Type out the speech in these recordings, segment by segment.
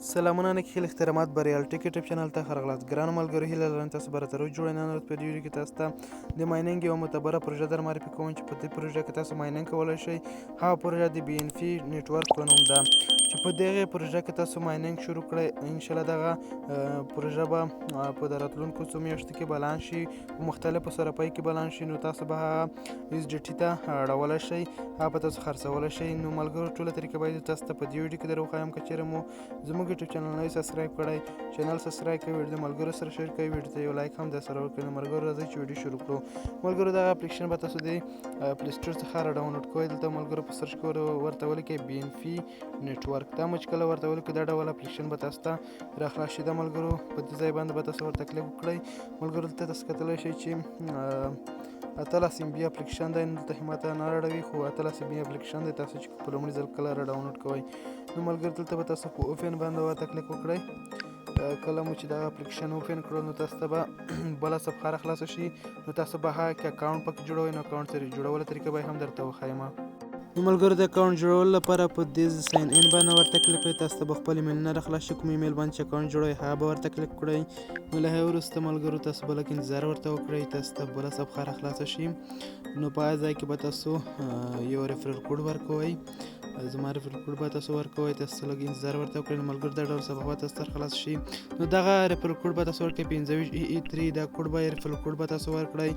سلامونه نیک خیل احترامات بریالټي یوټیوب چینل ته ښه راغلاست. ګرانو ملګرو هیله لرم تاسو به راته روز جوړئ. نن ورځ په دې ویډیو کې تاسو ته د مایننګ یوه معتبره پروژه در معرفي کوم چې په دې پروژه کې تاسو مایننګ کولی شئ. هغه پروژه د بي ان فی نیټورک په نوم ده چې په دغې پروژه کې تاسو مایننګ شروع کړئ. انشاءالله دغه پروژه به په د راتلونکو څو میاشتو کې بلانس شي، په مختلفو صرافیو کې بلانس شي، نو تاسو به هغه ایس ډي ټي ته اړولی شئ، هغه به تاسو خرڅولی شئ. نو ملګرو ټوله طریقه باید تاسو ته په دې ویډیو کې در وښایم. که چیرې مو زموږ یوټیوب چینل نوی سبسکرایب کړی، چینل سبسکرایب کوئ، ویډیو د ملګرو سره شیر کوئ، ویډیو ته یو لایک هم در سره ورکړئ. نو ملګرو راځئ چې ویډیو شروع کړو. ملګرو دغه اپلیکیشن به تاسو د پلی سټور څخه را ډاونلوډ کوئ. دلته ملګرو په سرچ کې ورته ولیکئ بي ان فی نیټورک. دا مو چې کله ورته ولیکئ دا ډول اپلیکیشن به تاسو ته راخلاص شي. دا ملګرو په دې ځای باندې به تاسو ورته کلیک وکړئ. ملګرو دلته تاسو کتلی شئ چې 18 MB اپلیکیشن دی. نو دلته ماته نه راړوي، خو 18 MB اپلیکیشن دی. تاسو چې په لومړي ځل کله را ډاونلوډ کوئ نو ملګرو دلته به تاسو په اوپن باندې ورته کلیک وکړئ. کله مو چې دغه اپلیکیشن اوپن کړو نو تاسو ته به بله صفحه راخلاصه شي. نو تاسو به هغه کې اکاونټ پکې جوړوئ. نو اکاونټ جوړولو طریقه به هم درته وښایم. نو ملګرو د اکاونټ جوړولو لپاره په دې ساین ان باندې ورته کلیک کړئ. تاسو ته به خپل ایمیلونه راخلاص شي. کوم ایمیل باندې چې اکاونټ جوړوئ هغه به ورته کلیک کړئ. نو له هغې وروسته ملګرو تاسو به لږ انتظار ورته وکړئ. تاسو ته بله صفحه راخلاصه شي. نو په هغه ځای کې به تاسو یو ریفرل کوډ ورکوئ. زما ریفرل کوډ به تاسو ورکوئ. تاسو لږ انتظار ورته وکړئ. نو ملګرو دا ډول صفحه به تاسو ته خلاص شي. نو دغه ریفرل کوډ به تاسو ورکړئ 25EE3. دا کوډ به ریفرل کوډ به تاسو ورکړئ.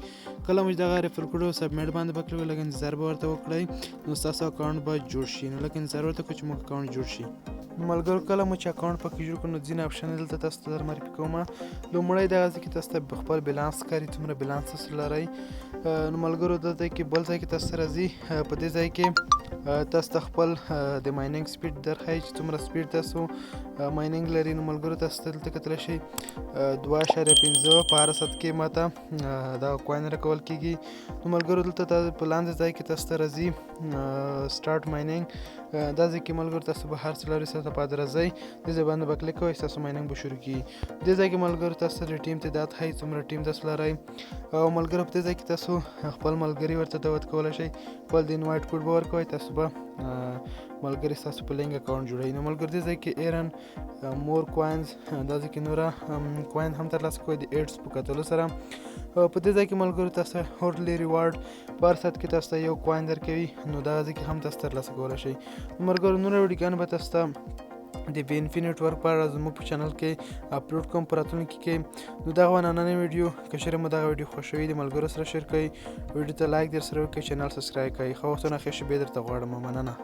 کله مو چې دغه ریفرل کوډ سبمیټ باندې به کلیک لږ انتظار به ورته وکړئ. نو ستاسو اکاونټ به جوړ شي. نو لږ انتظار ورته وکړئ چې موږ اکاونټ جوړ شي. نو ملګرو کله مو چې اکاونټ پکې جوړ کړو نو ځینې اپشن دلته تاسو ته در معرفي کوم. لومړی دغه ځای کې تاسو ته خپل بیلانس ښکاري، څومره بیلانس تاسو لرئ. نو ملګرو دلته کې بل ځای کې تاسو ته راځي. په دې ځای کې تاسو ته خپل د مایننګ سپیډ درښایي چې څومره سپیډ تاسو مایننګ لري. نو ملګرو تاسو ته دلته کتلی شئ 2.5 په هر ساعت کې ماته دا کوین راکول کېږي. نو ملګرو دلته په لاندې ځای کې تاسو ته راځي سټارټ مایننګ. دا ځای کې ملګرو تاسو به هر څلوري ساعته بعد راځئ. دې ځای باندې به کلیک کوئ، ستاسو مایننګ به شروع کېږي. دې ځای کې ملګرو تاسو ته د ټیم تعداد ښایي څومره ټیم تاسو لرئ. او ملګرو په دې ځای کې تاسو خپل ملګري ورته دعوت کولی شئ. خپل د انوایټ کوډ به ورکوئ. تاسو به ملګري ستاسو په لینک اکاونټ جوړوي. نو ملګرو دې ځای کې ایرن مور کوینز دا ځای کې نوره کوین هم ترلاسه کوئ د ایډس په کتلو سره. په دې ځای کې ملګرو تاسو هورلی ریوارډ په هر ساعت کې تاسو ته یو کوین درکوي. نو دا ځای کې هم تاسو ترلاسه کولی شئ. ملګرو نوره ویډیوګانې به تاسو ته د بي ان فی نیټورک په اړه زموږ په چینل کې اپلوډ کوم په راتلونکي کې. نو دغه نننۍ ویډیو که چیرې مو دغه ویډیو خوښوي د ملګرو سره شیر کړئ، ویډیو ته لایک در سره وکړئ، چینل سبسکرایب کړئ. ښه وختونه ښې شېبې درته غواړم. مننه.